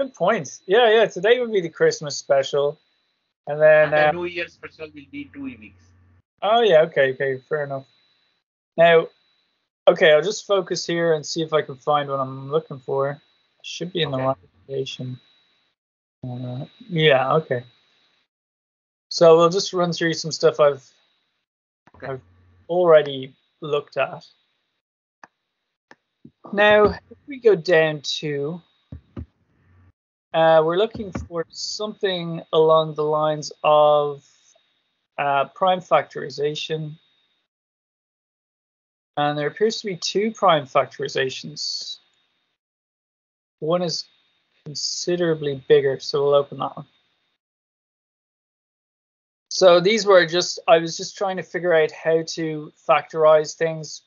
Good point. Yeah. Today would be the Christmas special, and then the New Year special will be 2 weeks. Oh yeah, okay, fair enough. Now, okay, I'll just focus here and see if I can find what I'm looking for. It should be in the right location. Yeah, okay. So we'll just run through some stuff I've already looked at. Now, if we go down to, we're looking for something along the lines of prime factorization. And there appears to be two prime factorizations. One is considerably bigger, so we'll open that one. So these were just, I was just trying to figure out how to factorize things,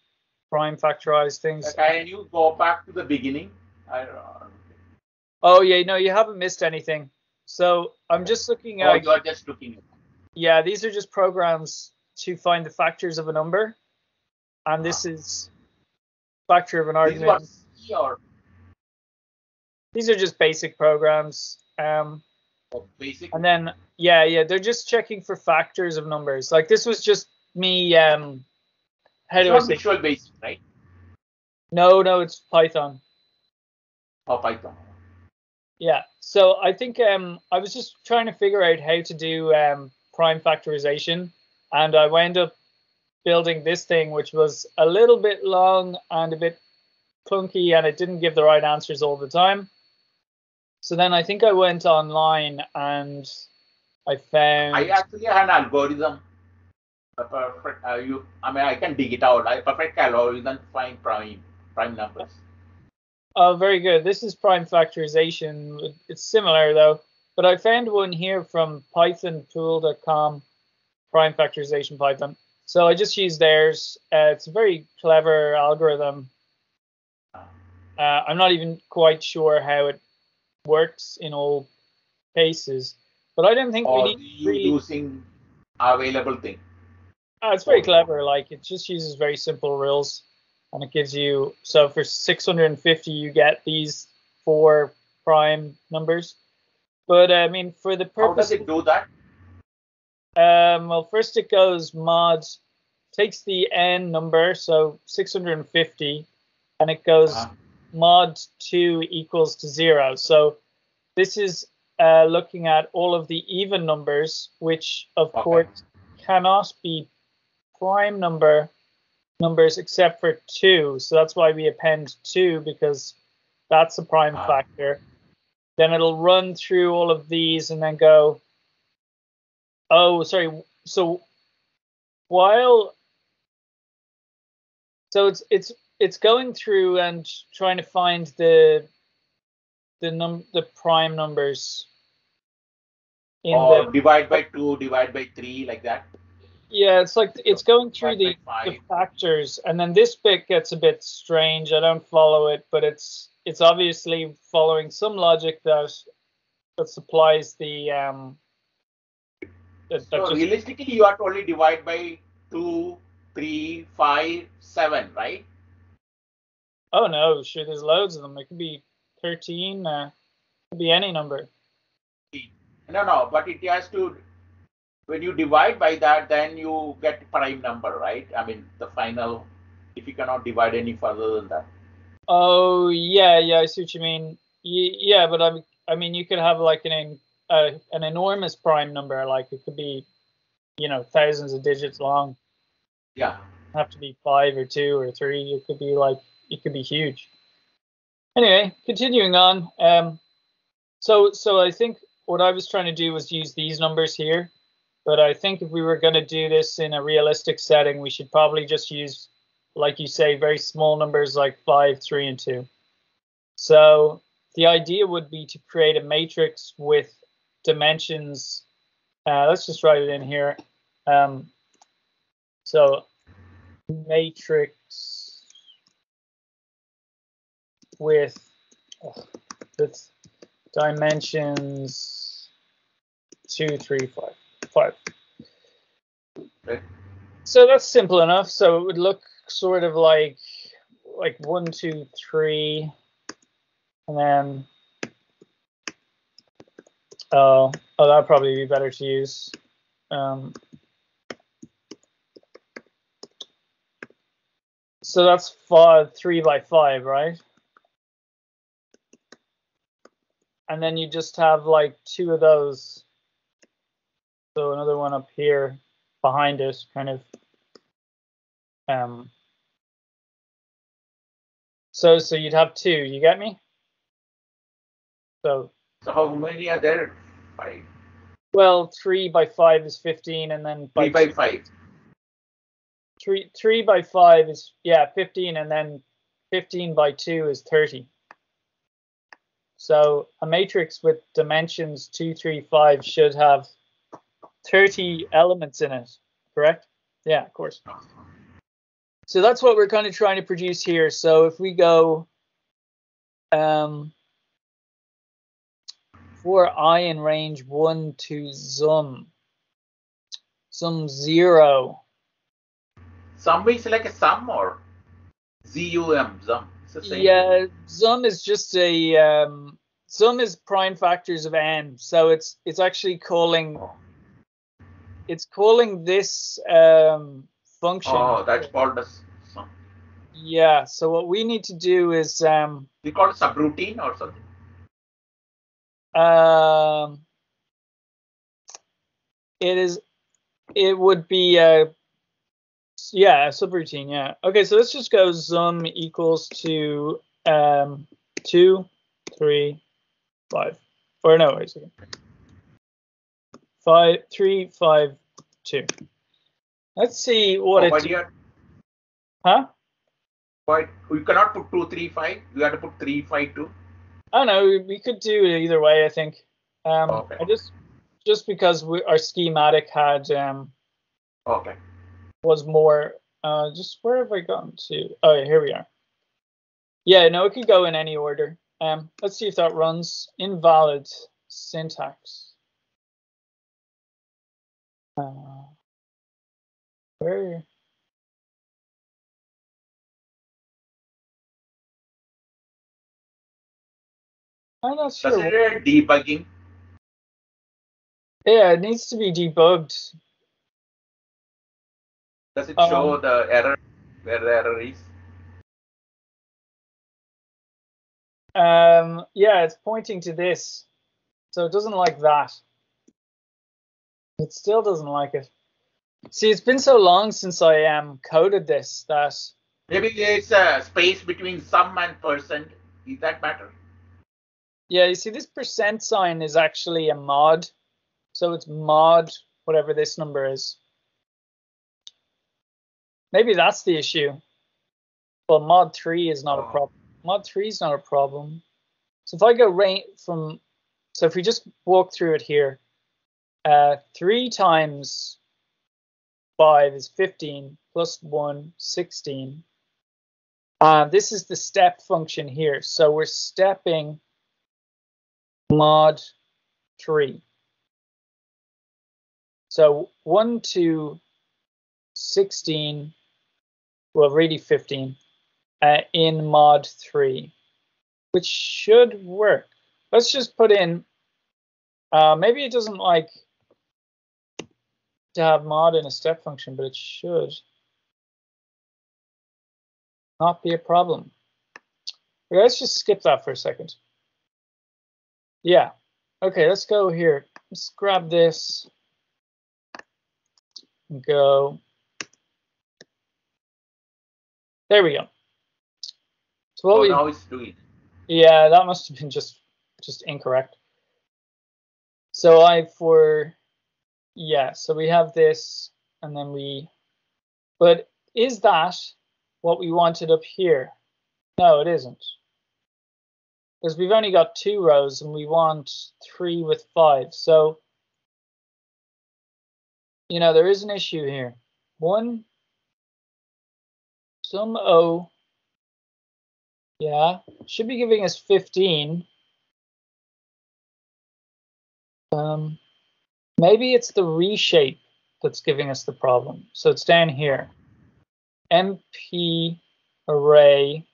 prime factorize things. Can you go back to the beginning? Oh yeah, no, you haven't missed anything. So I'm just looking at. Oh, you are just looking at. Yeah, these are just programs to find the factors of a number, and this is factor of an argument. These are just basic programs. Basic. And then yeah, they're just checking for factors of numbers. Like this was just me. How do I say? Visual Basic, right? No, it's Python. Oh, Python. Yeah. So I think I was just trying to figure out how to do prime factorization, and I wound up building this thing, which was a little bit long and a bit clunky, and it didn't give the right answers all the time. So then I think I went online and I found. I actually had an algorithm. Perfect. I can dig it out. I perfect algorithm to find prime numbers. Oh, very good. This is prime factorization. It's similar though, but I found one here from pythonpool.com, prime factorization Python. So I just used theirs. It's a very clever algorithm. I'm not even quite sure how it works in all cases, but I don't think we need really using available thing. It's very clever. Like it just uses very simple rules, and it gives you, so for 650 you get these 4 prime numbers. But I mean, for the purpose. How does it do that? Well, first it goes mod, takes the n number, so 650, and it goes mod 2 equals to 0. So this is looking at all of the even numbers, which of course cannot be prime numbers except for 2. So that's why we append 2, because that's a prime factor. Then it'll run through all of these and then go, oh, sorry. So it's going through and trying to find the prime numbers in divide by 2, divide by 3, like that. Yeah, it's like it's going through the factors, and then this bit gets a bit strange. I don't follow it, but it's obviously following some logic that supplies the so realistically, you are to only divide by 2, 3, 5, 7, right? Oh no, sure. There's loads of them. It could be 13. It could be any number. No, but it has to. When you divide by that, then you get prime number, right? I mean, the final. If you cannot divide any further than that. Oh yeah, I see what you mean. Yeah, but I mean, you could have like an enormous prime number. Like it could be, thousands of digits long. Yeah. Have to be 5 or 2 or 3. It could be huge. Anyway, continuing on. So I think what I was trying to do was use these numbers here, but I think if we were going to do this in a realistic setting, we should probably just use, like you say, very small numbers like 5, 3, and 2. So the idea would be to create a matrix with dimensions. Let's just write it in here. So matrix with dimensions 2, 3, 5. Okay. So that's simple enough. So it would look sort of like 1, 2, 3, and then Oh, that'd probably be better to use. So that's 3 by 5, right? And then you just have like 2 of those. So another one up here behind it, kind of. So you'd have 2. You get me? So how many are there? 5. Well, 3 by 5 is 15, and then 3 by 5. 3 by 5 is 15, and then 15 by 2 is 30. So a matrix with dimensions 2, 3, 5 should have 30 elements in it, correct? Yeah, of course. So that's what we're kind of trying to produce here. So if we go for I in range 1 to zum 0. Sum is like a sum or ZUM, zum. It's the same. Yeah, zum is just a zum is prime factors of n. So it's actually calling it's calling this function. Oh, that's called a sum. Yeah. So what we need to do is we call it subroutine or something. It would be a subroutine. Yeah. Okay. So let's just go zum equals to 2, 3, 5. Or no, wait a second. 5, 3, 5, 2. Let's see what Huh? Why we cannot put 2, 3, 5? You have to put 3, 5, 2. I don't know. We could do it either way, I think. Okay. I just because our schematic had okay. was more just where have I gotten to? Oh yeah, here we are. Yeah, no, it could go in any order. Let's see if that runs. Invalid syntax. Where? I'm not sure. Does it debugging? Yeah, it needs to be debugged. Does it show the error where the error is? Yeah, it's pointing to this. So it doesn't like that. It still doesn't like it. See, it's been so long since I coded this that maybe there's a space between sum and percent. Is that matter? Yeah, you see, this percent sign is actually a mod. So it's mod whatever this number is. Maybe that's the issue. Well, mod 3 is not a problem. Mod 3 is not a problem. So if I go so if we just walk through it here, 3 times 5 is 15 plus 1, 16. This is the step function here. So we're stepping mod 3. So 1 to 16, well, really 15, in mod 3, which should work. Let's just put in, maybe it doesn't like to have mod in a step function, but it should not be a problem. Okay, let's just skip that for a second. Yeah. Okay, let's go here. Let's grab this and go. There we go. So what now it's doing. Yeah, that must have been just incorrect. So so we have this, and then but is that what we wanted up here? No, it isn't. Because we've only got 2 rows and we want 3 with 5. So, there is an issue here. Sum O, should be giving us 15. Maybe it's the reshape that's giving us the problem. So it's down here. MP array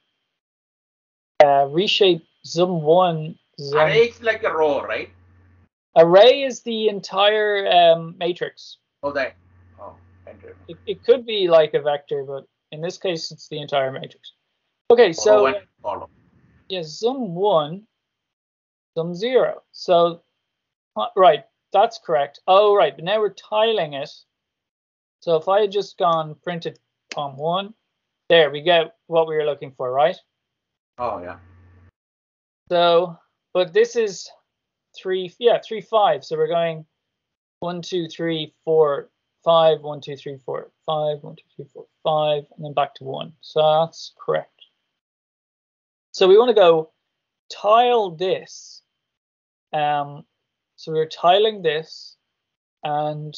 reshape zum1 array is like a row, right? Array is the entire matrix. Oh, that. Oh, enter. It could be like a vector, but in this case, it's the entire matrix. Okay, so column. Yes, sum 1, sum 0. So, right, that's correct. Oh, right, but now we're tiling it. So if I had just gone printed com1, there we get what we were looking for, right? Oh, yeah. So, but this is 3, 5. So we're going 1, 2, 3, 4, 5, 1, 2, 3, 4, 5, 1, 2, 3, 4, 5, and then back to 1. So that's correct. So we want to go tile this. So we're tiling this, and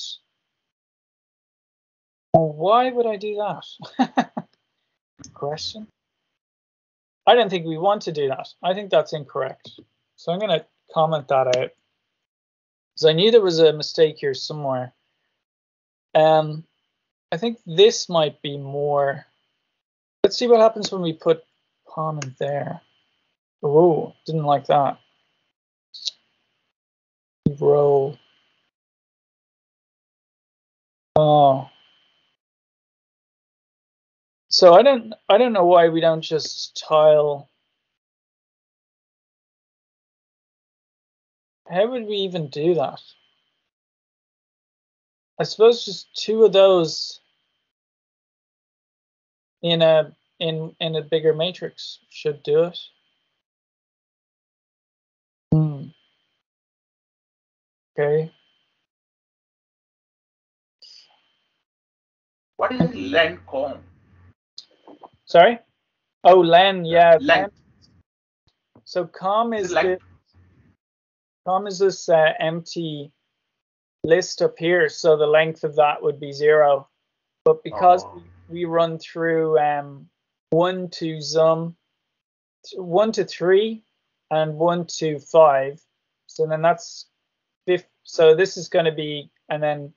why would I do that? Question. I don't think we want to do that. I think that's incorrect. So I'm going to comment that out, because I knew there was a mistake here somewhere. I think this might be more. Let's see what happens when we put com in there. Oh, didn't like that. Roll. Oh. So I don't know why we don't just tile. How would we even do that? I suppose just 2 of those in a bigger matrix should do it. Okay. What is len com? Sorry? Oh, len, yeah. Len. So com is this empty list up here. So the length of that would be 0. But because we run through 1 to sum 1 to 3 and 1 to 5, so then that's 50. So this is going to be, and then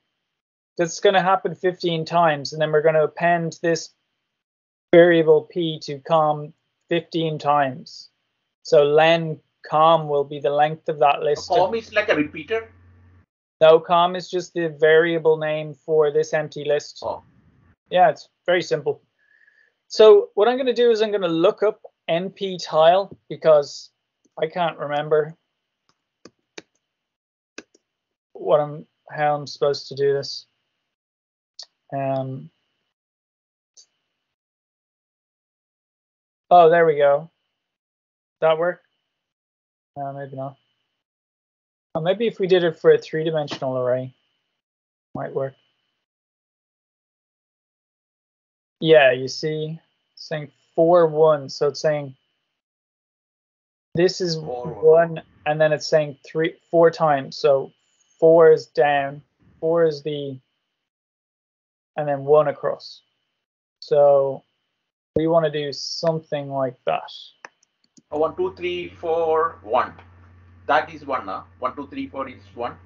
that's going to happen 15 times, and then we're going to append this variable p to com 15 times. So len com will be the length of that list. Com is like a repeater? No, com is just the variable name for this empty list. Oh. Yeah, it's very simple. So what I'm going to do is I'm going to look up np tile, because I can't remember how I'm supposed to do this. Oh, there we go. That work? Maybe not. Maybe if we did it for a 3-dimensional array, might work. Yeah, you see, it's saying 4, 1. So it's saying this is 1, and then it's saying 4 times. So 4 is down, 4 is the, and then 1 across. So we want to do something like that. 1, 2, 3, 4, 1. That is 1, huh? 1, 2, 3, 4 is 1.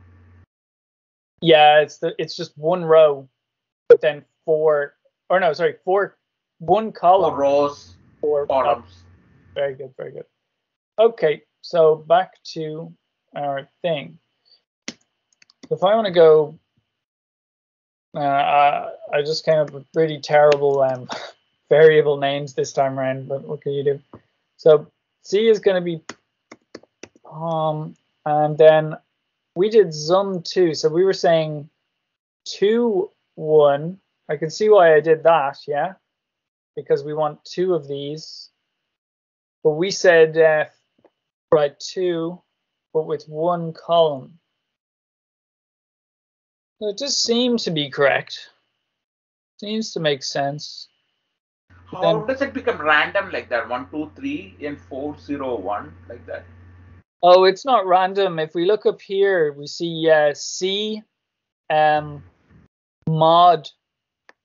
Yeah, it's just 1 row, but then 4, or no, sorry, 1 column. 4 rows, 4 columns. Very good, very good. Okay, so back to our thing. If I want to go, I just came up with really terrible variable names this time around, but what can you do? So C is going to be and then we did sum 2. So we were saying 2, 1. I can see why I did that, yeah, because we want 2 of these. But we said write 2, but with 1 column. So it does seem to be correct. Seems to make sense. How does it become random like that? 1, 2, 3, and 4, 0, 1 like that? Oh, it's not random. If we look up here, we see C mod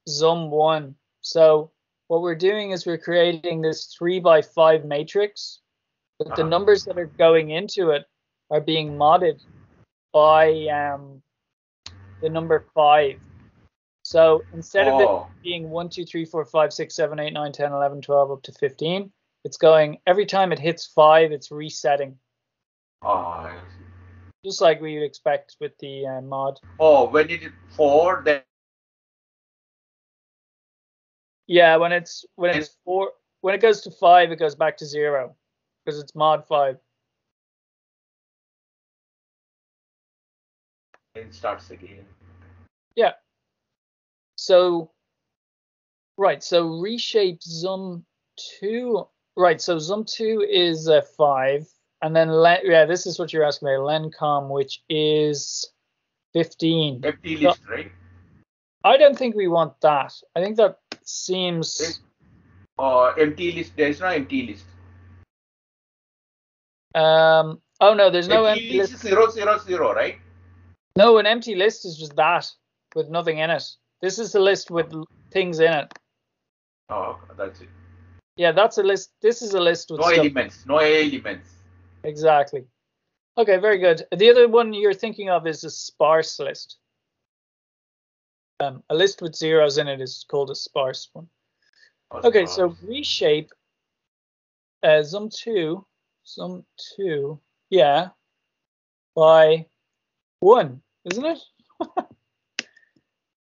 sum 1. So what we're doing is we're creating this 3x5 matrix, but the numbers that are going into it are being modded by the number 5. So instead of it being 1, 2, 3, 4, 5, 6, 7, 8, 9, 10, 11, 12 up to 15, it's going every time it hits 5, it's resetting. Oh, I see. just like we would expect with the mod. Oh, when it is 4, then Yeah, when it's 4, when it goes to 5, it goes back to 0 because it's mod 5. it starts again. Yeah. So right, so reshape zoom2. Right, so zoom2 is 5, and then yeah, this is what you're asking about, lencom, which is 15. Empty So list, right? I don't think we want that. I think that seems. Empty list. There is no empty list. Oh no, there's no empty list. list. 0, 0, 0, right? No, an empty list is just that with nothing in it. This is the list with things in it. Oh, that's it. Yeah, that's a list. This is a list with no stuff. elements. No elements. Exactly. Okay, very good. The other one you're thinking of is a sparse list. A list with zeros in it is called a sparse one. Okay, so reshape zoom2, yeah, by 1, isn't it?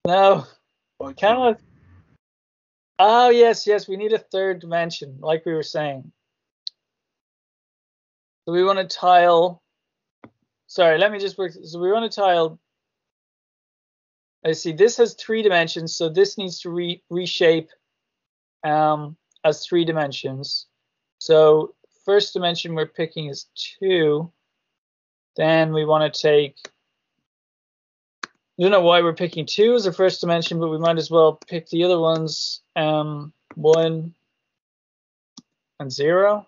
No, cannot. Oh, yes, we need a third dimension, like we were saying. So we want to tile. Sorry, let me just work. So we want to tile. I see this has 3 dimensions, so this needs to reshape as 3 dimensions. So first dimension we're picking is 2. Then we want to take. I don't know why we're picking 2 as the first dimension, but we might as well pick the other ones, 1 and 0.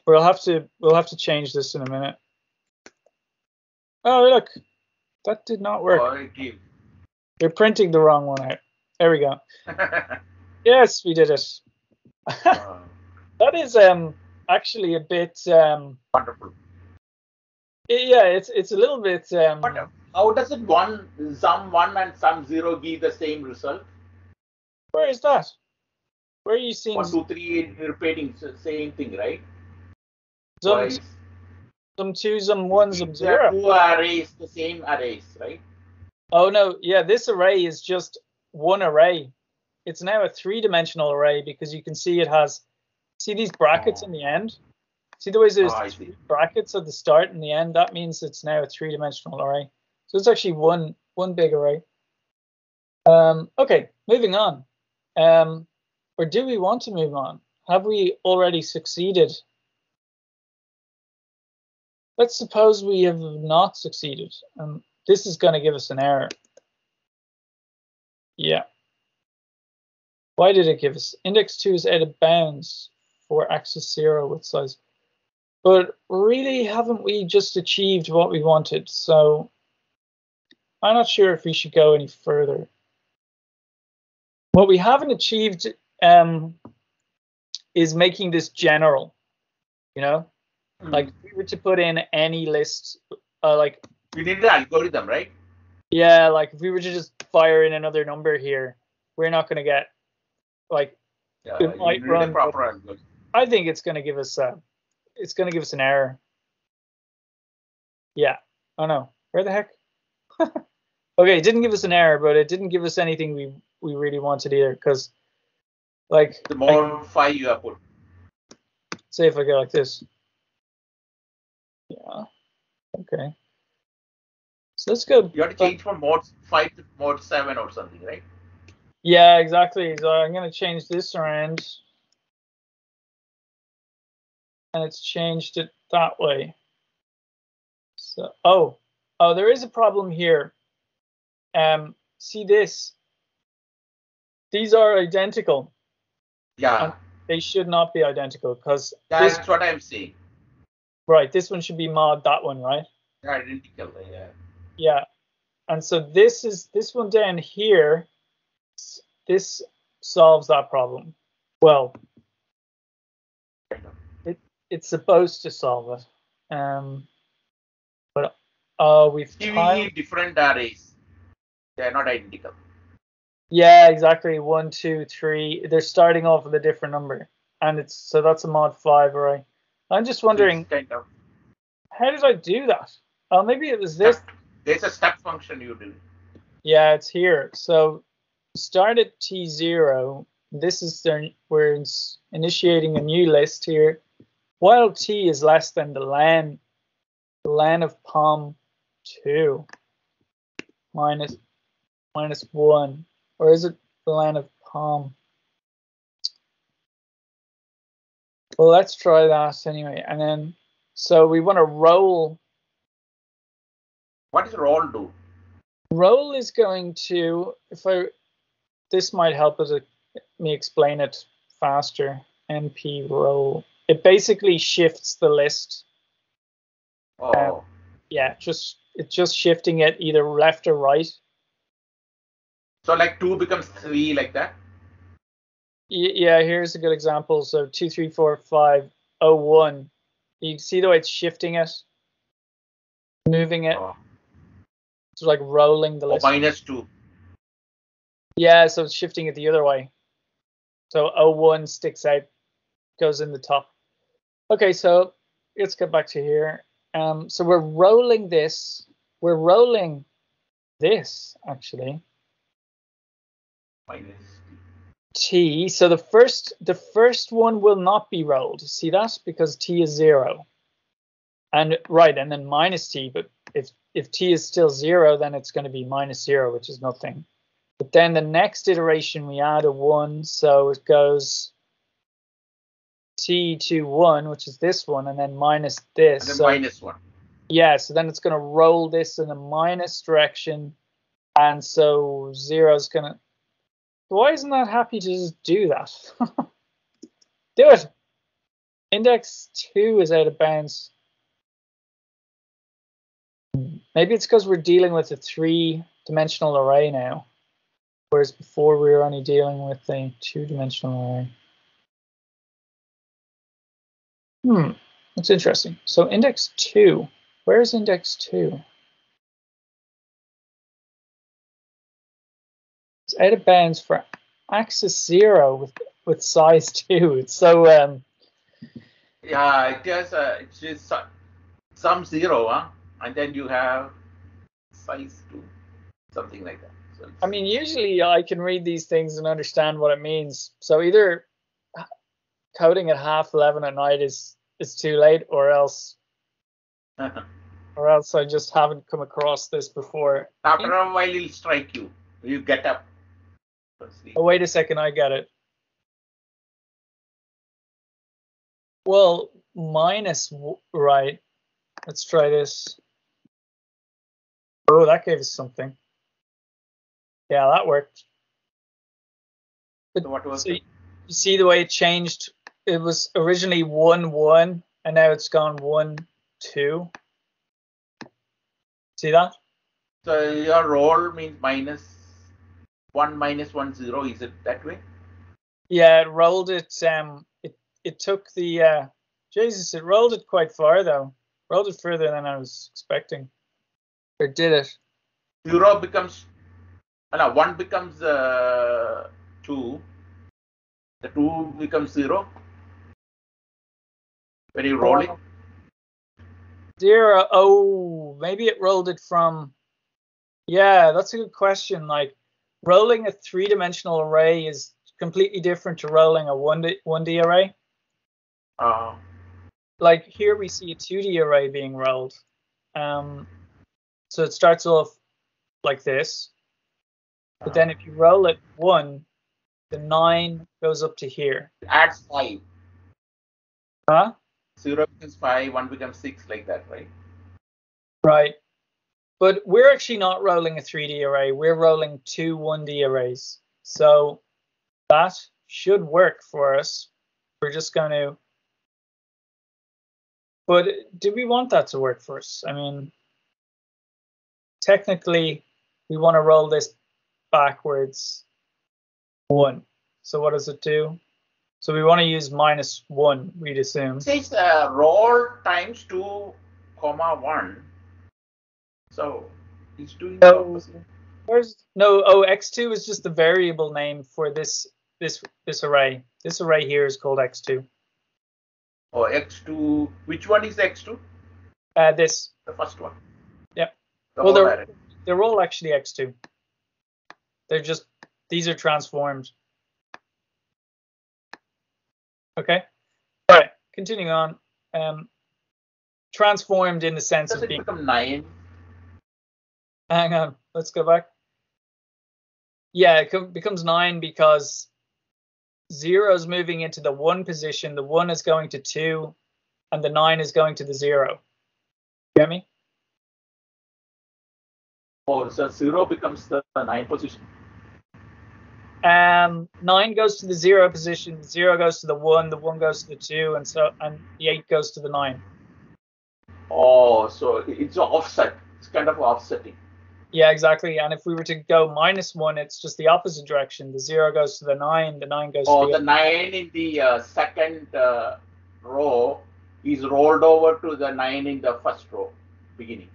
We'll have to change this in a minute. Oh, look, that did not work. Oh, You're printing the wrong one out. There we go. Yes, we did it. That is actually a bit wonderful. Yeah, it's a little bit. But how does it some 1 and some 0 give the same result? Where is that? Where are you seeing 1, 2, 3 repeating same thing, right? Some 2, some 1, some 0. 2 arrays, the same arrays, right? Oh no, yeah, this array is just one array. It's now a 3-dimensional array because you can see it has. See these brackets in the end? See the way there's 3 brackets at the start and the end? That means it's now a 3-dimensional array. So it's actually one big array. Okay, moving on. Or do we want to move on? Have we already succeeded? Let's suppose we have not succeeded. This is going to give us an error. Yeah. Why did it give us? Index 2 is out of bounds for axis 0 with size. But really, haven't we just achieved what we wanted? So I'm not sure if we should go any further. What we haven't achieved is making this general, you know? Like if we were to put in any list, like we need the algorithm, right? Yeah, like if we were to just fire in another number here, we're not going to get like it might run. Proper algorithm. I think it's going to give us an error. Yeah. Oh no, where the heck? Okay, it didn't give us an error, but it didn't give us anything we really wanted either, because like the more 5 you have put. Say if I go like this. Yeah. Okay. So let's go. You have to change from mode 5 to mode 7 or something, right? Yeah, exactly. So I'm going to change this around. And it's changed it that way. So, oh, there is a problem here. See this? These are identical. Yeah. They should not be identical because that's what I'm saying. Right, this one should be mod that one, right? Identical, yeah. Yeah, and so this one down here. This solves that problem. Well, it's supposed to solve it. But we've giving different arrays. They're not identical. Yeah, exactly. 1, 2, 3. They're starting off with a different number, and so that's a mod 5 array. I'm just wondering, kind of. how did I do that? Oh, maybe it was this. There's a step function you do. Yeah, it's here. So start at t0. This is we're initiating a new list here. While t is less than the len of pom2 minus 1, or is it the len of pom? Well, let's try that anyway. And then, so we want to roll. What does roll do? Roll is going to, this might help me explain it faster. NP roll. It basically shifts the list. Oh. Yeah, it's just shifting it either left or right. So like 2 becomes 3 like that? Yeah, here's a good example. So 2, 3, 4, 5, 0, 1. You can see the way it's shifting it, moving it. Oh. It's like rolling the list. -2. Yeah, so it's shifting it the other way. So 01 sticks out, goes in the top. Okay, so let's get back to here. So we're rolling this. We're rolling this actually. T. So the first one will not be rolled. See that? Because t is 0. And right, and then minus t. But if t is still 0, then it's going to be -0, which is nothing. But then the next iteration we add a 1, so it goes t to 1, which is this one, and then minus this. And then -1. Yeah, so then it's going to roll this in the minus direction, and so 0 is going to. Why isn't that happy to just do that? Do it. Index 2 is out of bounds. Maybe it's because we're dealing with a 3-dimensional array now, whereas before we were only dealing with a 2-dimensional array. That's interesting. So index 2, where is index 2? It's out of bounds for axis 0 with size 2. It's so yeah, it has it's just some 0, huh? And then you have size 2, something like that. So I mean, usually I can read these things and understand what it means. So either coding at 11:30 at night is too late, or else I just haven't come across this before. After a while, it'll strike you. You get up. Oh, wait a second, I get it. Well, right. Let's try this. Oh, that gave us something. Yeah, that worked. But so what was it? You see the way it changed? It was originally 1, 1, and now it's gone 1, 2. See that? So your roll means -1 -1 0. Is it that way? Yeah, it rolled it. It took the Jesus. It rolled it quite far though. Rolled it further than I was expecting. Or did it? 0 becomes. No, 1 becomes 2. The 2 becomes 0 when you roll it. 0. Oh, maybe it rolled it from. Yeah, that's a good question. Like rolling a 3-dimensional array is completely different to rolling a 1D array. Like here we see a 2D array being rolled. So it starts off like this, but then if you roll it 1, the 9 goes up to here. It adds 5. Huh? 0 becomes 5, 1 becomes 6, like that, right? Right. But we're actually not rolling a 3D array. We're rolling 2 1D arrays. So that should work for us. We're just going to. But do we want that to work for us? I mean, technically, we want to roll this backwards 1. So what does it do? So we want to use -1, we'd assume. It says roll times 2, 1. So it's doing the opposite. x2 is just the variable name for this array. This array here is called x2. Oh, x2. Which one is x2? This. The first one. Well, they're all actually x2. They're just, these are transformed. Okay. All right. Continuing on. Transformed in the sense of being. Does it become 9? Hang on. Let's go back. Yeah, it becomes 9 because 0 is moving into the 1 position. The 1 is going to 2, and the 9 is going to the 0. You get me? Oh, so 0 becomes the 9 position. 9 goes to the 0 position, 0 goes to the 1 goes to the 2, and the 8 goes to the 9. Oh, so it's offset. It's kind of offsetting. Yeah, exactly. And if we were to go -1, it's just the opposite direction. The 0 goes to the 9, the 9 goes to the 9 in the second row is rolled over to the 9 in the first row, beginning.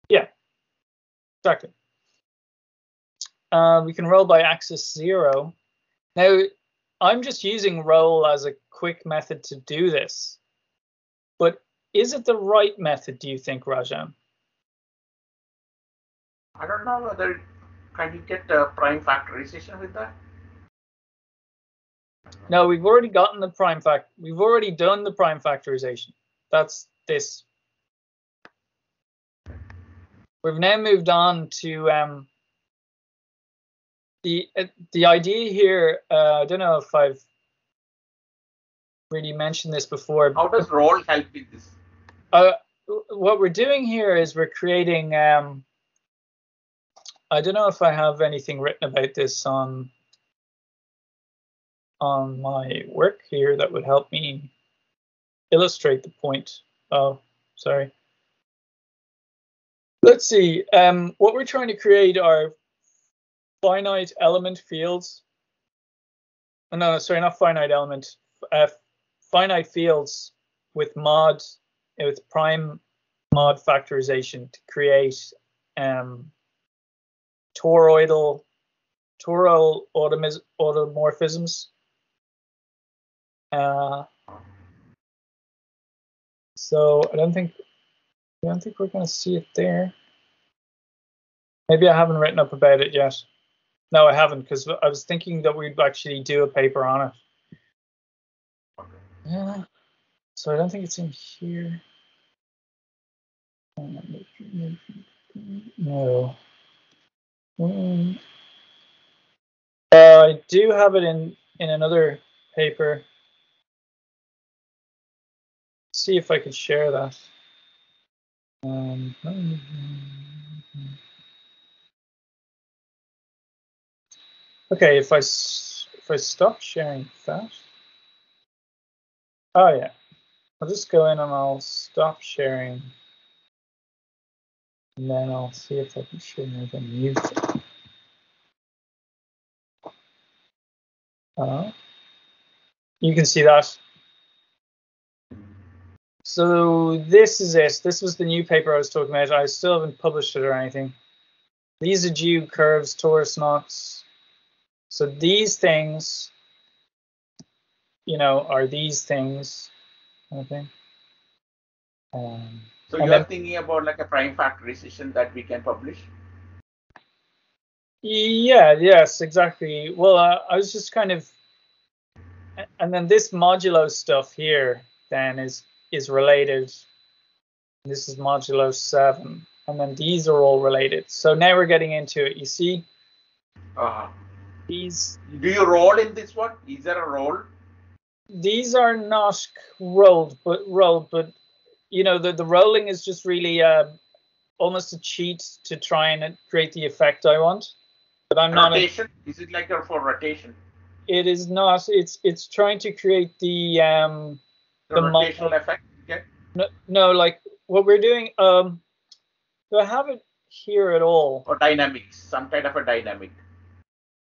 Yeah, exactly. We can roll by axis 0. Now, I'm just using roll as a quick method to do this. But is it the right method, do you think, Rajan? I don't know whether can you get prime factorization with that? No, we've already gotten the prime fact. We've already done the prime factorization. That's this. We've now moved on to the idea here. I don't know if I've really mentioned this before. How does roll help with this? What we're doing here is we're creating. I don't know if I have anything written about this on my work here that would help me illustrate the point. Oh, sorry. Let's see. What we're trying to create are finite element fields. No, sorry, not finite element. Finite fields with prime mod factorization to create toroidal automorphisms. So I don't think we're going to see it there. Maybe I haven't written up about it yet. No, I haven't, because I was thinking that we'd actually do a paper on it. Yeah. So I don't think it's in here. No. I do have it in another paper. See if I can share that. Okay, if I stop sharing that. Oh yeah, I'll just go in and I'll stop sharing, and then I'll see if I can share the mute. You can see that. So this is it. This was the new paper I was talking about. I still haven't published it or anything. These are due curves, torus knots. So these things, are these things. Okay. So you are thinking about like a prime factorization that we can publish? Yeah, yes, exactly. Well, I was just kind of, and then this modulo stuff here then is related. This is modulo 7, and then these are all related. So now we're getting into it. You see, these. Do you roll in this one? Is there a roll? These are not rolled, but the rolling is just really almost a cheat to try and create the effect I want. But I'm not. Rotation? Is it like for rotation? It is not. It's trying to create the rotational effect. Okay. No, like what we're doing. Do I have it here at all? Or dynamics, some kind of a dynamic.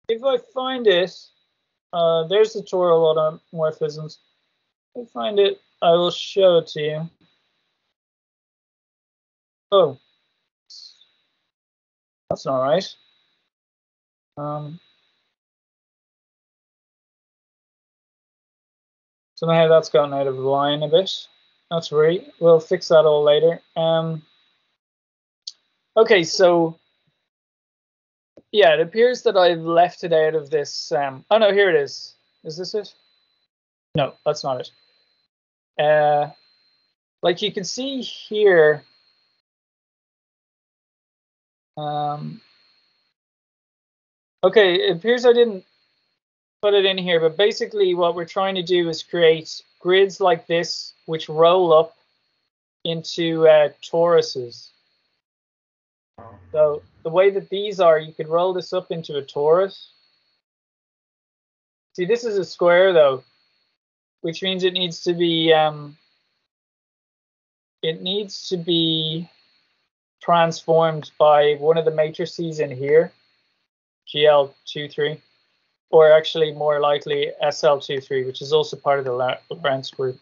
If I find it, there's the toroidal automorphisms. If I find it, I will show it to you. Oh, that's not right. So now that's gotten out of line a bit. That's right. We'll fix that all later. Okay, so yeah, it appears that I've left it out of this. Oh no, here it is. Is this it? No, that's not it. Like you can see here, okay, it appears I didn't put it in here, but basically what we're trying to do is create grids like this, which roll up into toruses. So the way that these are, you could roll this up into a torus. See, this is a square though, which means it needs to be transformed by one of the matrices in here, GL23, or actually more likely SL23, which is also part of the Lorentz group.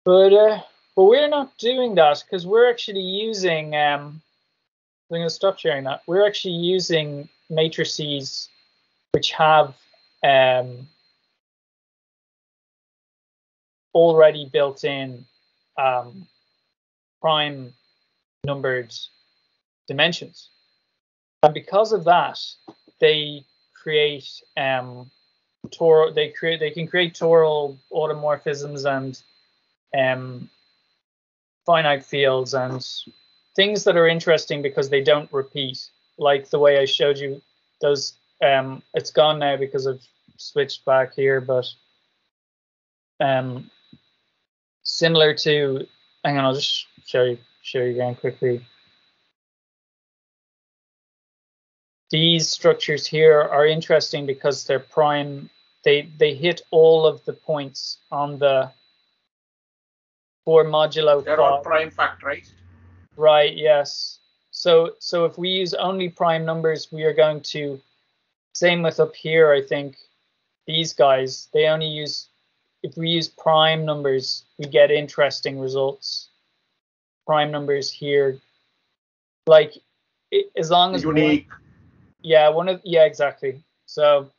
But we're not doing that because we're actually using. I'm going to stop sharing that. We're actually using matrices which have already built in prime numbered dimensions, and because of that, they create they can create toral automorphisms and finite fields and things that are interesting because they don't repeat, like the way I showed you those. It's gone now because I've switched back here, but similar to, hang on, I'll just show you again quickly. These structures here are interesting because they're prime. They hit all of the points on the 4 modulo 5. They're all prime factorized. Right, yes. So if we use only prime numbers, we are going to, same with up here, I think, these guys, they only use, if we use prime numbers, we get interesting results. Prime numbers here, like, as long as unique. Yeah, exactly. So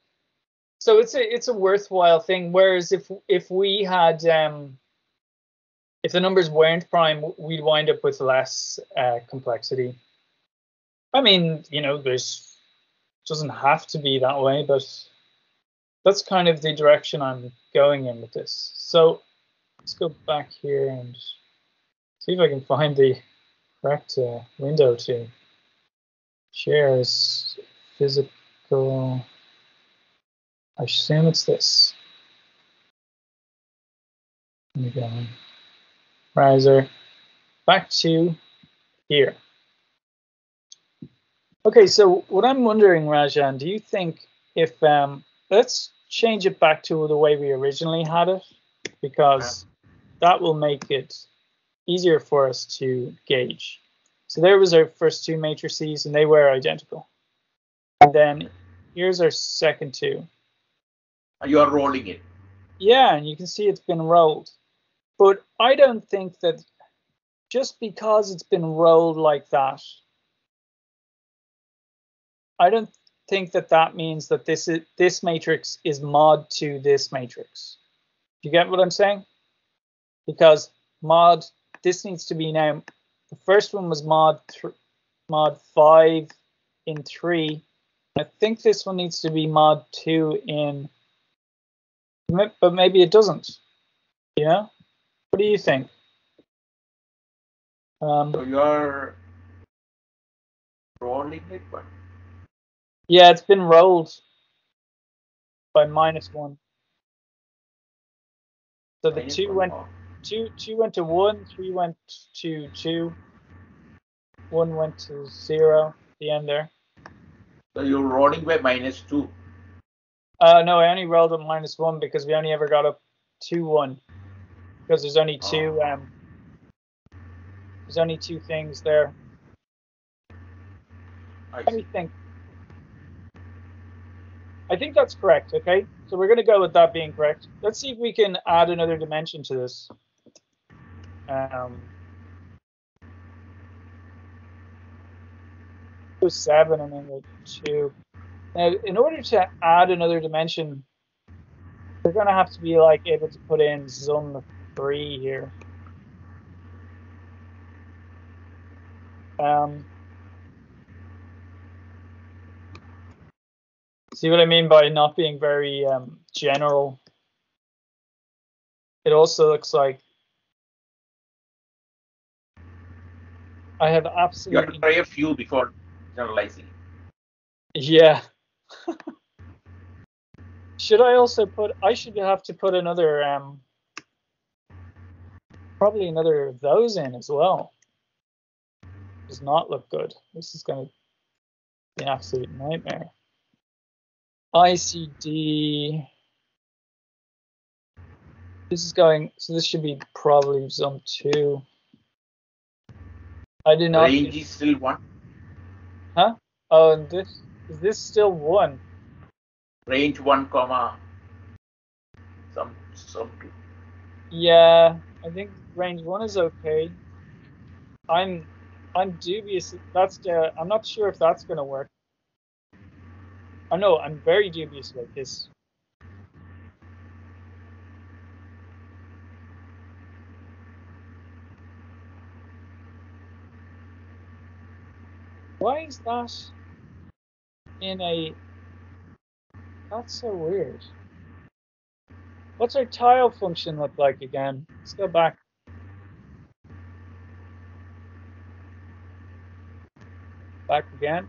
it's a worthwhile thing. Whereas if we had if the numbers weren't prime, we'd wind up with less complexity. I mean, there's doesn't have to be that way, but that's kind of the direction I'm going in with this. So let's go back here and see if I can find the correct window to share as physical. I assume it's this. Let me go on. Browser. Back to here. Okay, so what I'm wondering, Rajan, do you think if let's change it back to the way we originally had it, because that will make it easier for us to gauge. So there was our first 2 matrices, and they were identical. And then here's our second 2. You are rolling it. Yeah, and you can see it's been rolled. But I don't think that just because it's been rolled like that, I don't think that that means that this matrix is mod to this matrix. Do you get what I'm saying? Because this needs to be now, the first one was mod 5 in 3. I think this one needs to be mod 2 in, but maybe it doesn't. Yeah? What do you think? So you're rolling it, but yeah, it's been rolled by -1. So the 2 went 2 went to 1, 3 went to 2, 1 went to 0 at the end there. So you're rolling by -2. No, I only rolled at -1 because we only ever got up to 1. Because there's only 2 there's only 2 things there. Let me think. I think that's correct, okay? So we're going to go with that being correct. Let's see if we can add another dimension to this. 7 and then the 2. Now, in order to add another dimension, we're going to have to be like able to put in some 3 here. See what I mean by not being very general? It also looks like I have absolutely. You have to try a few before generalizing. Yeah. Should I also put? I should have to put another probably another of those in as well. Does not look good. This is going to be an absolute nightmare. ICD. This is going. So this should be probably some 2. I do not. Range is still 1. Huh? Oh, and this is this still 1? Range 1, comma some 2. Yeah, I think range 1 is okay. I'm dubious. I'm not sure if that's going to work. I know I'm very dubious about this. Why is that in a? That's so weird. What's our tile function look like again? Let's go back. Back again.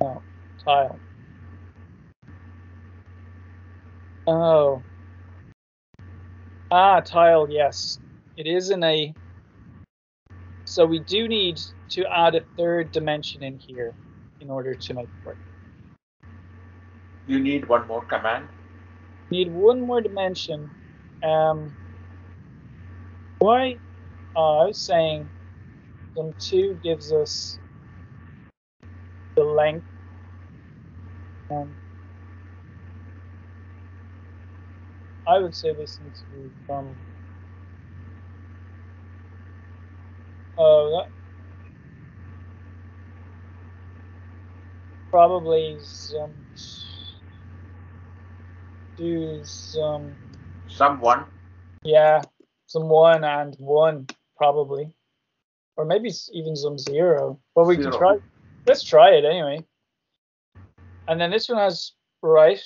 No, tile. Oh. Tile, yes. It is in a. So we do need to add a 3rd dimension in here in order to make it work. You need one more command. Need one more dimension. Why? I was saying some 2 gives us the length. I would say this needs to be from. Oh, that probably do some. Some 1. Yeah, some 1 and 1 probably, or maybe even some 0. But we 0. can try. Let's try it anyway. And then this one has right.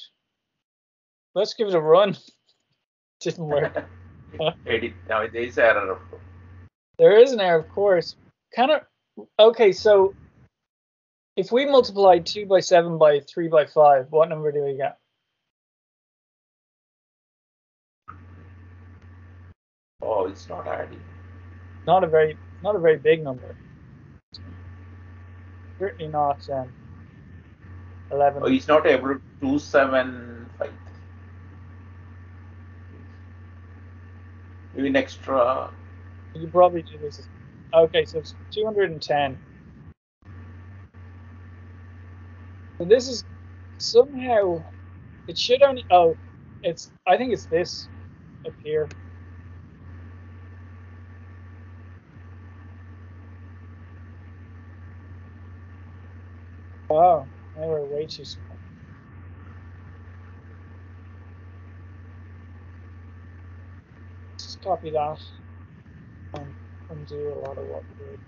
Let's give it a run. Didn't work. Edit. Now there is error. There is an error, of course. Okay, so if we multiply 2 by 7 by 3 by 5, what number do we get? Oh, it's not adding. Not a very big number. Certainly not 11. Oh, it's not able to 275. Maybe an extra. You probably do this. Okay, so it's 210. So this is somehow. It should only. Oh, I think it's this up here. Oh, now we're way too small. Just copy that and undo a lot of what we did.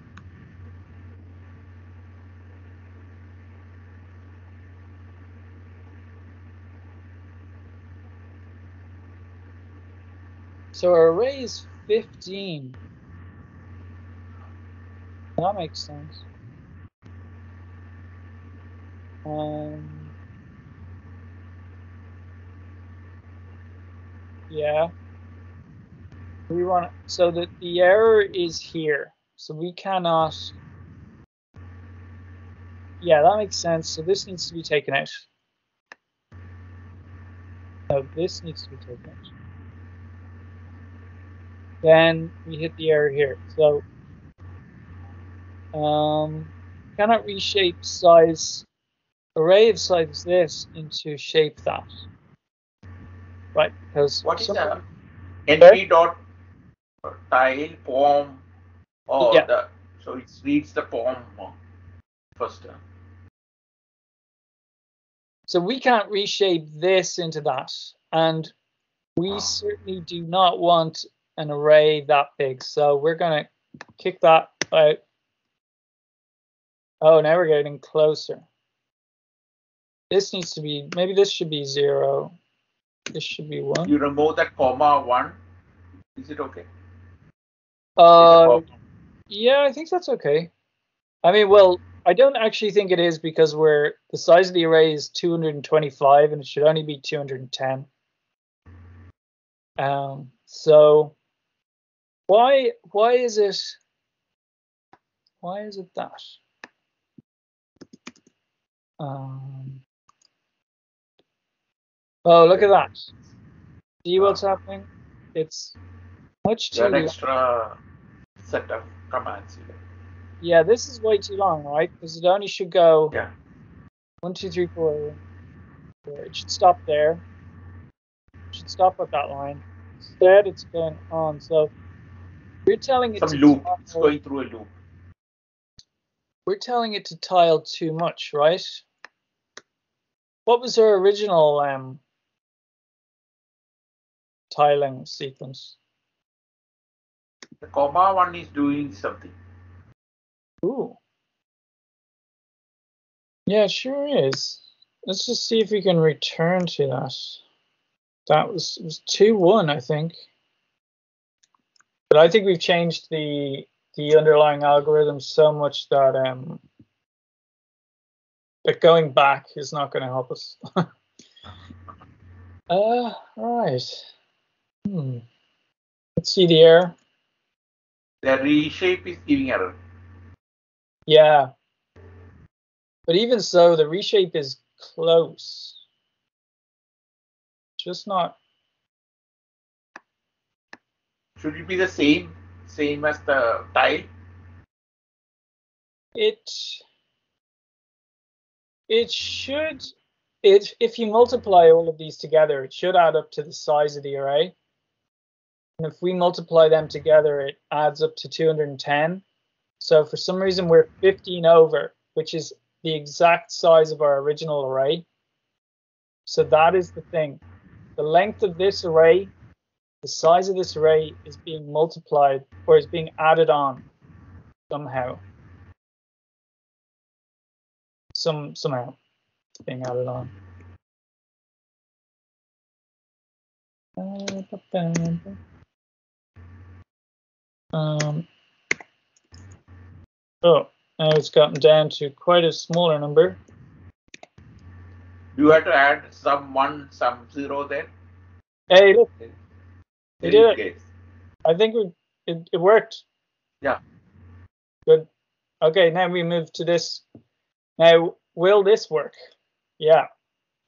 So our array is 15. That makes sense. Yeah. We want so that the error is here. So we cannot. Yeah, that makes sense. So this needs to be taken out. No, this needs to be taken out. Then we hit the error here. So cannot reshape size array of size this into shape that. Right, because what is that? NP dot tile poem. Oh, yeah. So it reads the poem first. So we can't reshape this into that, and we certainly do not want an array that big. So we're going to kick that out. Oh, now we're getting closer. This needs to be, maybe this should be 0. This should be 1. You remove that comma 1. Is it okay? Yeah, I think that's okay. I mean, well, I don't actually think it is because the size of the array is 225 and it should only be 210. So why is it that? Oh, look at that. See what's happening? It's much too an extra set of commands. Yeah, this is way too long, right? Because it only should go 1, 2, 3, 4. It should stop there. It should stop at that line. Instead, it's going on. So we're telling it some to loop. It's going through a loop. We're telling it to tile too much, right? What was our original tiling sequence? The comma 1 is doing something. Ooh. Yeah, it sure is. Let's just see if we can return to that. It was 2-1, I think. But I think we've changed the underlying algorithm so much that that going back is not going to help us. Right. Let's see the error. The reshape is giving error. Yeah. But even so, the reshape is close. Just not. Should it be the same as the tile? It should. If you multiply all of these together, it should add up to the size of the array. And if we multiply them together, it adds up to 210. So for some reason, we're 15 over, which is the exact size of our original array. So that is the thing. The length of this array, the size of this array is being multiplied or is being added on somehow. Somehow it's being added on. Oh, now it's gotten down to quite a smaller number. Do you have to add some 1, some 0 there? Hey, look. We did it. I think it worked. Yeah. Good. Okay, now we move to this. Now, will this work? Yeah,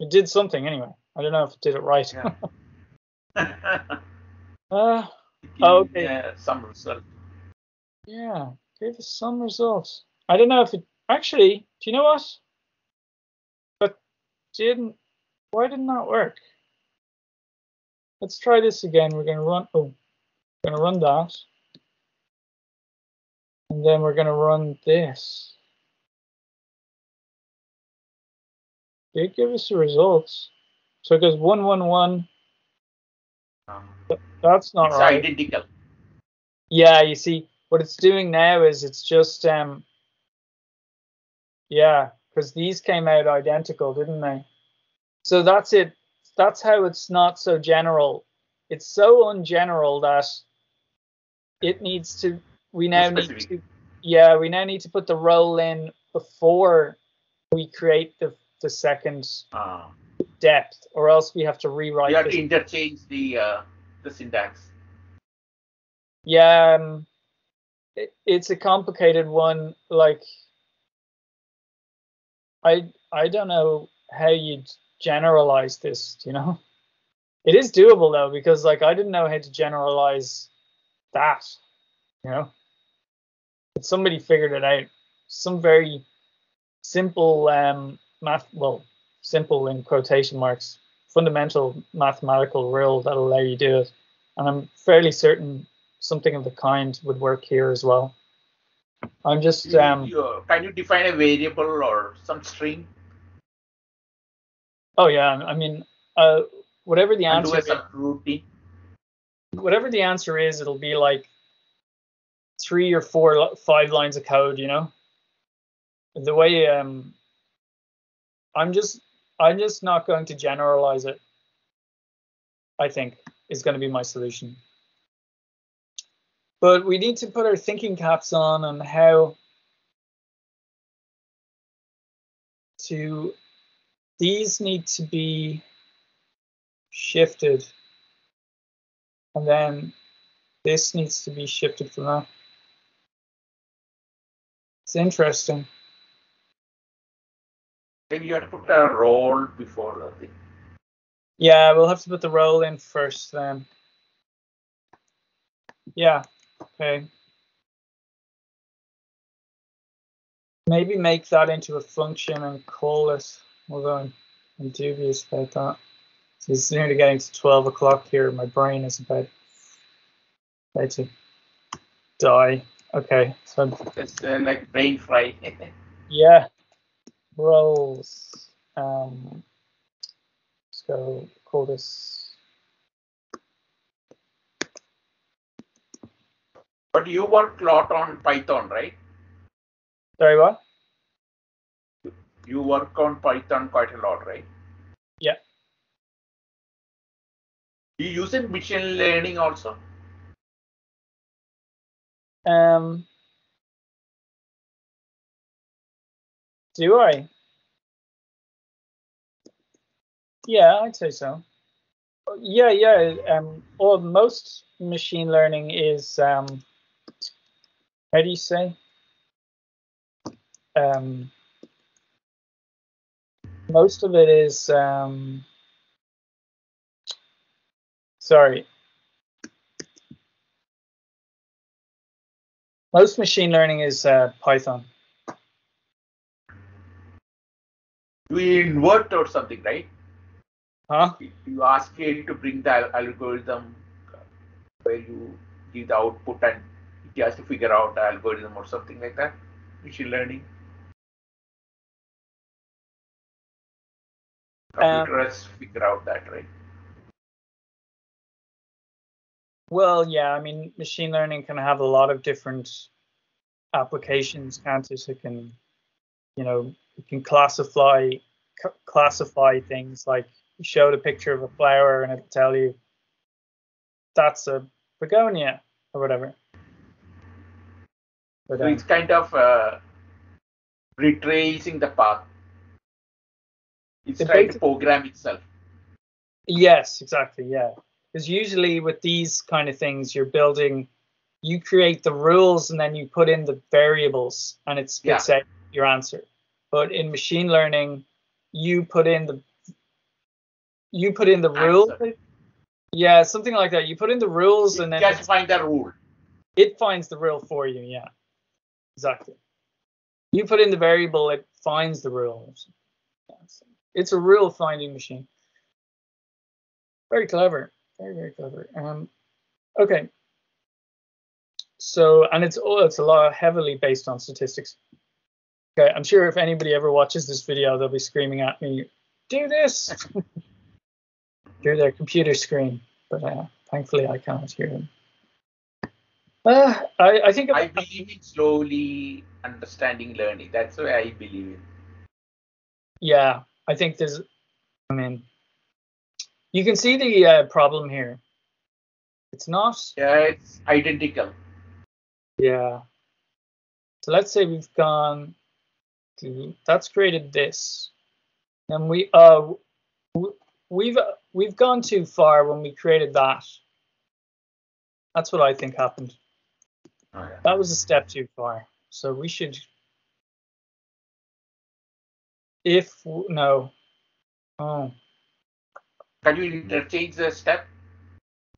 it did something anyway. I don't know if it did it right. Yeah. Okay. Some result. Yeah, gave us some results. I don't know if it actually. Do you know what? But why didn't that work? Let's try this again. We're gonna run. Oh, we're gonna run that, and then we're gonna run this. Did it give us the results? So it goes 1, 1, 1. That's not right. It's identical. Yeah, you see, what it's doing now is it's just yeah, because these came out identical, didn't they? So that's it. That's how it's not so general. It's so ungeneral that it needs to. We now need to. Yeah, we now need to put the roll in before we create the second depth, or else we have to rewrite. You have to interchange the syntax. Yeah, it's a complicated one. Like, I don't know how you'd generalize this. You know, it is doable though, because like I didn't know how to generalize that. You know, but somebody figured it out. Some very simple math. Well, simple in quotation marks. Fundamental mathematical rule that'll allow you to do it, and I'm fairly certain something of the kind would work here as well. I'm just can you define a variable or some string? Oh yeah, I mean, whatever the answer is, whatever the answer is, it'll be like 3 or 4, 5 lines of code, you know. the way I'm just not going to generalize it, I think, is going to be my solution. But we need to put our thinking caps on how to, these need to be shifted, and then this needs to be shifted from that. It's interesting. Maybe you have to put a roll before the thing. Yeah, we'll have to put the roll in first then. Yeah, okay. Maybe make that into a function and call it, although I'm dubious about that. It's nearly getting to 12 o'clock here. My brain is about to die. Okay, so It's like brain fry. yeah, rolls. Let's go call this. But you work a lot on Python, right? Sorry, what? You work on Python quite a lot, right? Yeah. You use it machine learning also? Do I? Yeah, I'd say so. Yeah. Well, most machine learning is how do you say? Most of it is sorry. Most machine learning is Python. You invert or something, right? Huh? You ask it to bring the algorithm where you give the output and it has to figure out the algorithm or something like that. Machine learning. Computer has to figure out that, right? Well, yeah, I mean, machine learning can have a lot of different applications, can't it? It can, it can classify things, like you showed a picture of a flower and it'll tell you that's a begonia or whatever. But, so it's kind of retracing the path. It's trying to program itself. Yes, exactly. Yeah, because usually with these kind of things, you create the rules and then you put in the variables and it spits out your answer. But in machine learning, you put in the rule. Yeah, something like that. You put in the rules and then just find the rule. It finds the rule for you. Yeah, exactly. You put in the variable, it finds the rule. It's a rule finding machine. Very clever. Very, very clever. Okay. So, and it's a lot heavily based on statistics. Okay, I'm sure if anybody ever watches this video, they'll be screaming at me, "Do this!" through their computer screen. But thankfully, I cannot hear them. I think I believe in slowly understanding learning. That's why I believe in. Yeah, I think there's. I mean, you can see the problem here. It's not. Yeah, it's identical. Yeah. So let's say we've gone to, that's created this, and we've gone too far when we created that. That's what I think happened. Oh, yeah. That was a step too far. So we should, no. Oh. Can you interchange the step?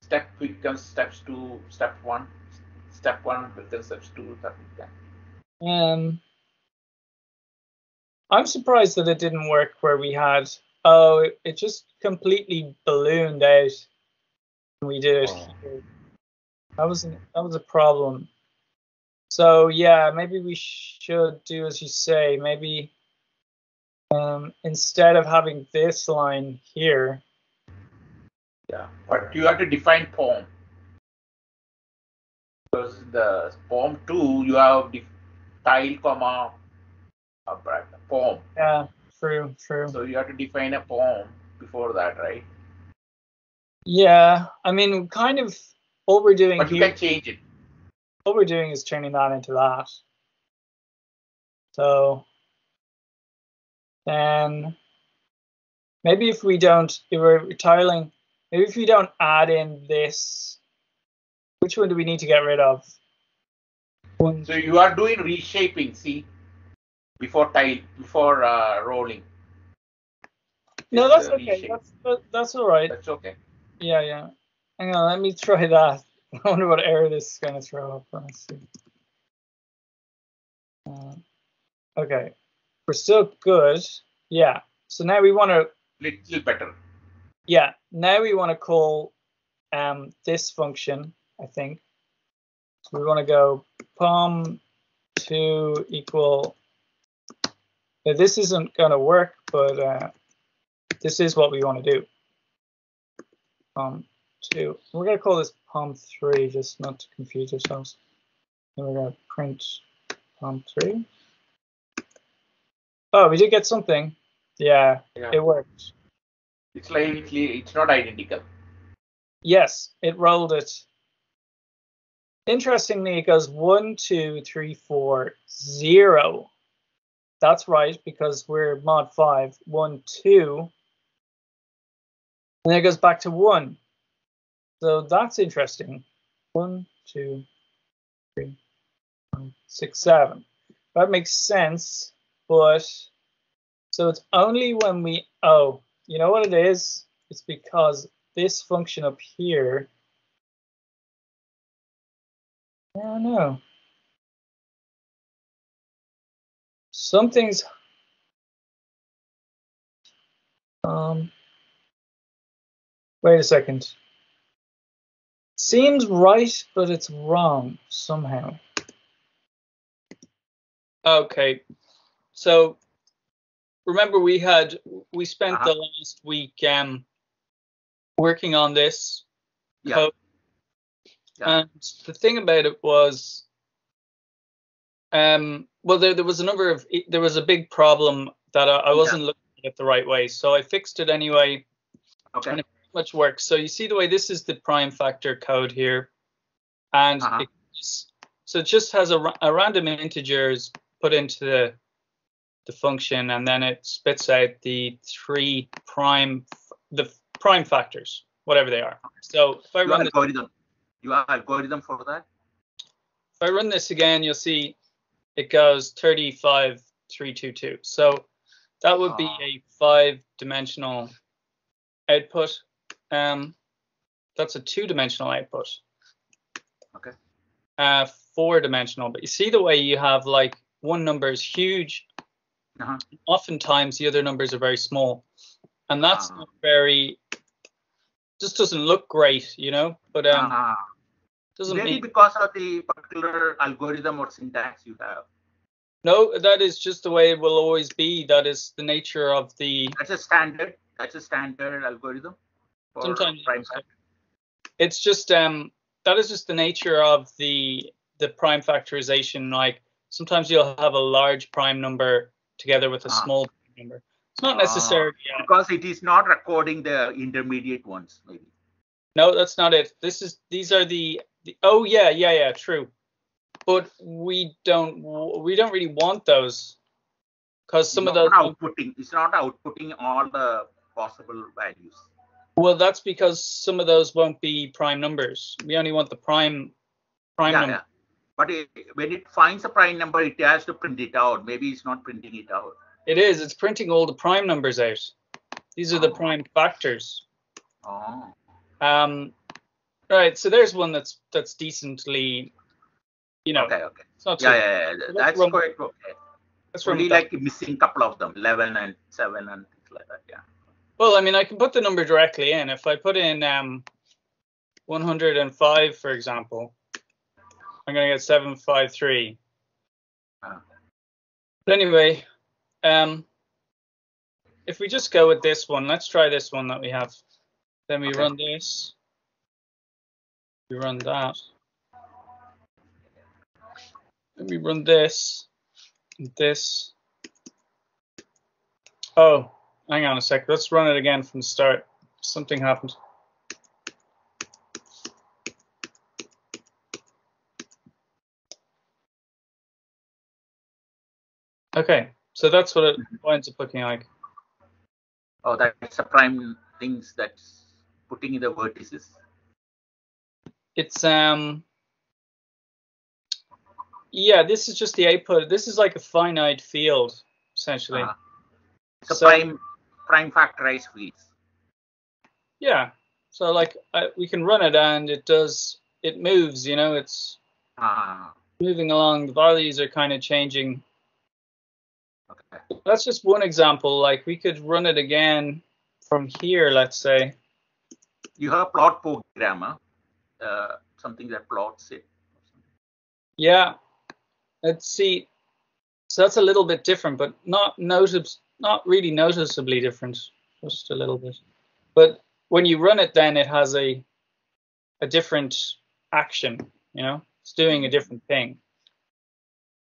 Step becomes steps 2, step 1. Step 1 becomes steps 2. I'm surprised that it didn't work where we had. Oh, it just completely ballooned out when we did it here. That was a problem. So yeah, maybe we should do as you say. Maybe instead of having this line here. Yeah, but you have to define POM. Because the POM 2, you have tile, comma, poem. Yeah, true. So you have to define a poem before that, right? Yeah, I mean, kind of all we're doing But you here, can change it. all we're doing is turning that into that. So then maybe if we're tiling, maybe if we don't add in this, which one do we need to get rid of? So you are doing reshaping, see, before rolling. No, that's okay. That's all right. That's okay. Yeah. Hang on, let me try that. I wonder what error this is going to throw up. Let's see. Okay, we're still good. Yeah. So now we want to. Little better. Yeah. Now we want to call this function. I think we want to go pom2 equal. Now, this isn't going to work, but this is what we want to do. Pom2. We're going to call this pom3 just not to confuse ourselves. And we're going to print pom3. Oh, we did get something. Yeah. It worked. It's not identical. Yes, it rolled it. Interestingly, it goes 1, 2, 3, 4, 0. That's right, because we're mod 5, 1, 2. And then it goes back to 1. So that's interesting. 1, 2, 3, 5, 6, 7. That makes sense, but so it's only when we, oh, you know what it is? It's because this function up here, I don't know. Something's wait a second. Seems right, but it's wrong somehow. Okay. So remember we spent the last week working on this code. And the thing about it was well there was a big problem that I wasn't looking at it the right way, so I fixed it anyway. Okay. And it pretty much works. So you see the way this is the prime factor code here, and so it just has a random integers put into the function, and then it spits out the prime factors, whatever they are. So if I run your algorithm for that. If I run this again, you'll see it goes 35322. So that would be a 5-dimensional output. That's a 2-dimensional output. Okay. 4-dimensional, but you see the way you have like one number is huge. Oftentimes the other numbers are very small, and that's not very. Just doesn't look great, you know. But doesn't maybe because of the particular algorithm or syntax you have. No, that is just the way it will always be. That is the nature of the. That's a standard algorithm. Sometimes it's just that is just the nature of the prime factorization. Like sometimes you'll have a large prime number together with a small prime number. It's not necessarily because it is not recording the intermediate ones, maybe. No, that's not it. These are the oh yeah, true. But we don't really want those because some of those it's not outputting all the possible values. Well, that's because some of those won't be prime numbers. We only want the prime number. Yeah. But when it finds a prime number, it has to print it out. Maybe it's not printing it out. It is. It's printing all the prime numbers out. These are the prime factors. Right. So there's one that's decently, you know. Okay. It's not yeah. That's quite okay. That's only like missing a couple of them, 11 and 7 and things like that. Yeah. Well, I mean, I can put the number directly in. If I put in 105, for example, I'm going to get 753. But anyway, if we just go with this one, let's try this one that we have. Then we run this. We run that. Then we run this, and this, Oh, hang on a sec. Let's run it again from the start. Something happened. Okay, so that's what it winds up looking like. Oh, that's the prime things that's putting in the vertices. It's yeah, this is just the output. This is like a finite field, essentially. So prime factorized fields. Yeah. So like we can run it and it moves, you know, it's moving along. The values are kind of changing. Okay. That's just one example. Like we could run it again from here, let's say. You have a plot programmer, something that plots it. Yeah. Let's see. So that's a little bit different, but not really noticeably different. Just a little bit. But when you run it, then it has a different action. You know, it's doing a different thing.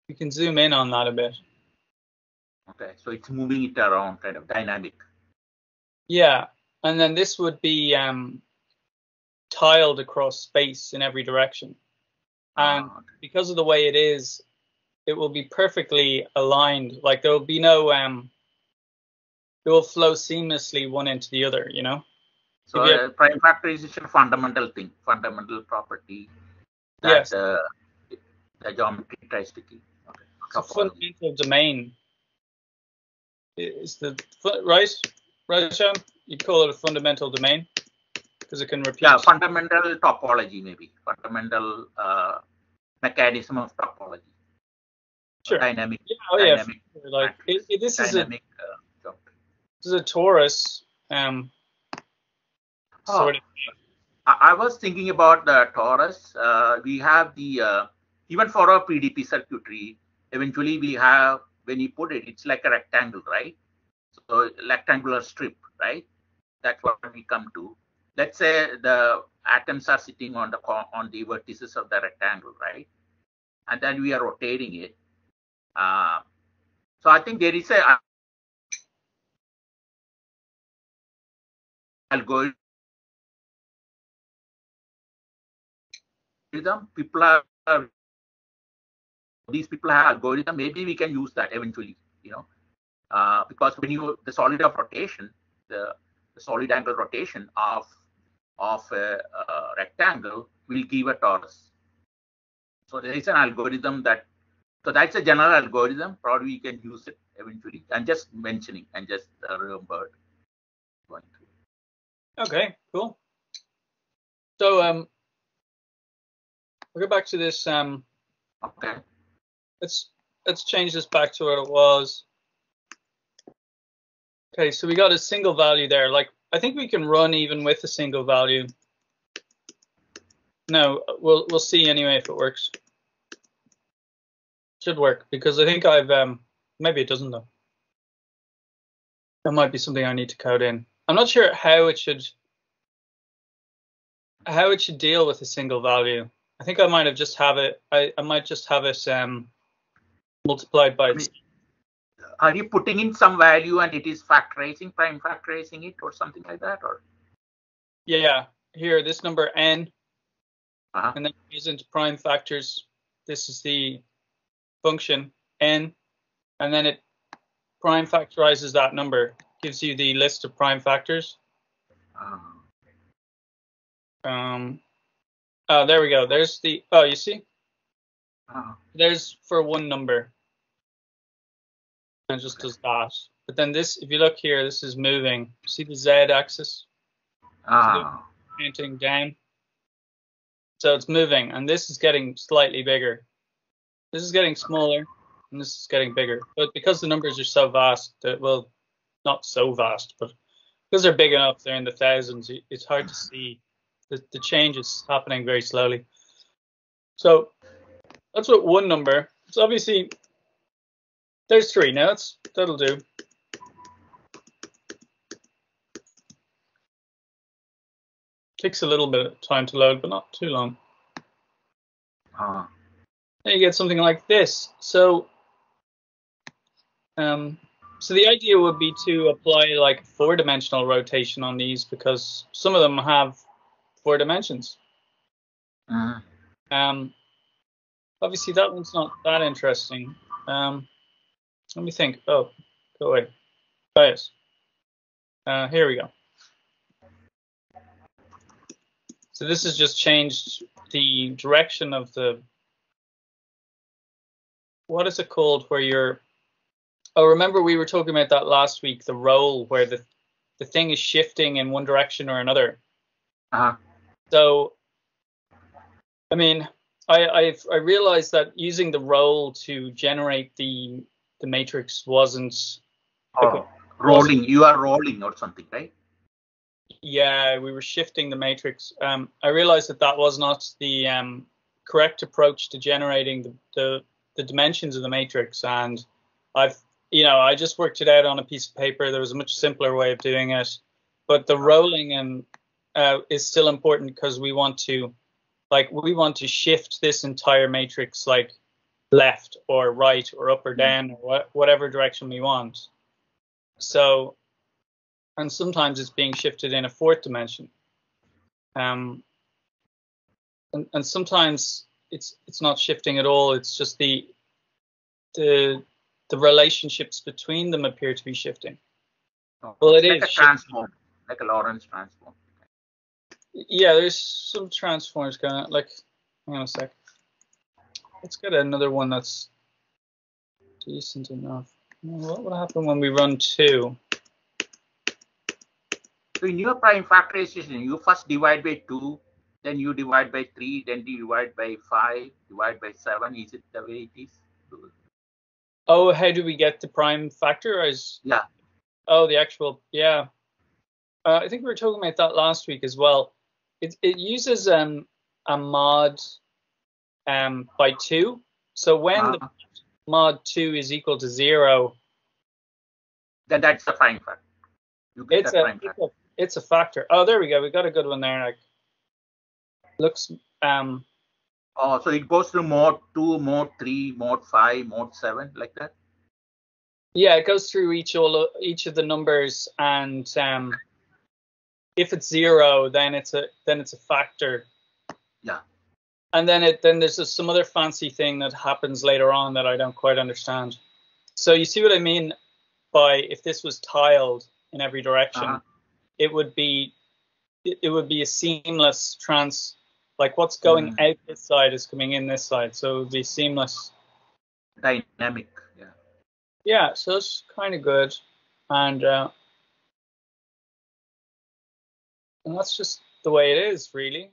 You can zoom in on that a bit. Okay, so it's moving it around, kind of dynamic. Yeah, and then this would be tiled across space in every direction. And because of the way it is, it will be perfectly aligned. Like there will be no it will flow seamlessly one into the other, you know. So prime factorization fundamental thing, fundamental property that yes. The geometry tries to keep. Okay. So fundamental domain is the right, Rajan? You'd call it a fundamental domain because it can repeat. Yeah, fundamental topology maybe, fundamental mechanism of topology. Sure. Dynamic. Yeah, oh dynamic, yeah. Like this dynamic, is this is a torus. Sort of. I was thinking about the torus. We have the even for our PDP circuitry. Eventually, we have when you put it, it's like a rectangle, right? So rectangular strip, right? That's what we come to. Let's say the atoms are sitting on the vertices of the rectangle, right? And then we are rotating it. So I think there is a algorithm. These people have algorithm. Maybe we can use that eventually, you know, because when the solid of rotation, the solid angle rotation of a rectangle will give a torus. So there is an algorithm so that's a general algorithm. Probably we can use it eventually. I'm just mentioning and just remembered going through. Okay, cool. So we'll go back to this. Okay. Let's change this back to what it was. Okay, so we got a single value there. Like I think we can run even with a single value. No, we'll see anyway if it works. Should work because I think I've maybe it doesn't though. That might be something I need to code in. I'm not sure how it should deal with a single value. I think I might have just have it. I might just have it multiplied by. Are you putting in some value and it is factorizing, prime factorizing it, or something like that, or? Yeah, here this number n, and then it goes into prime factors. This is the function n, and then it prime factorizes that number, gives you the list of prime factors. Oh, there we go. There's the you see, there's for one number, and it just does that. But then this, if you look here, this is moving. See the z-axis? Pointing down. So it's moving, and this is getting slightly bigger. This is getting smaller, and this is getting bigger. But because the numbers are so vast, well, not so vast, but because they're big enough, they're in the thousands, it's hard to see. The change is happening very slowly. So that's what one number. So obviously, there's three. Now that'll do. Takes a little bit of time to load, but not too long. Then you get something like this. So So the idea would be to apply like a 4-dimensional rotation on these because some of them have 4 dimensions. Obviously that one's not that interesting. Let me think. Oh, go away. Oh, yes. Here we go. So this has just changed the direction of the, what is it called where you're, oh, remember we were talking about that last week, the roll where the thing is shifting in one direction or another. So, I mean, I realized that using the roll to generate the matrix wasn't. Oh, rolling. You are rolling or something, right? Yeah, we were shifting the matrix. I realized that was not the correct approach to generating the dimensions of the matrix, and I just worked it out on a piece of paper. There was a much simpler way of doing it, but the rolling is still important because we want to shift this entire matrix like left or right or up or down or whatever direction we want. So, and sometimes it's being shifted in a 4th dimension. And sometimes it's not shifting at all. It's just the relationships between them appear to be shifting. Well, it is like a transform, like a Lorentz transform. Yeah, there's some transforms going on. Like, hang on a sec. Let's get another one that's decent enough. What would happen when we run 2? So in your prime factorization, you first divide by 2, then you divide by 3, then you divide by 5, divide by 7. Is it the way it is? Oh, how do we get the prime factorize? Yeah. Oh, the actual, yeah. I think we were talking about that last week as well. It uses a mod by 2. So when the mod 2 is equal to 0, then that's the prime factor. You get the prime factor. It's a factor. Oh, there we go. We got a good one there. Like, looks. Oh, so it goes through mode 2, mode 3, mode 5, mode 7, like that. Yeah, it goes through each of the numbers, and if it's 0, then it's a factor. Yeah. And then there's some other fancy thing that happens later on that I don't quite understand. So you see what I mean by if this was tiled in every direction, it would be a seamless like what's going out this side is coming in this side, so it would be seamless. Dynamic, yeah. Yeah, so it's kind of good, and that's just the way it is, really.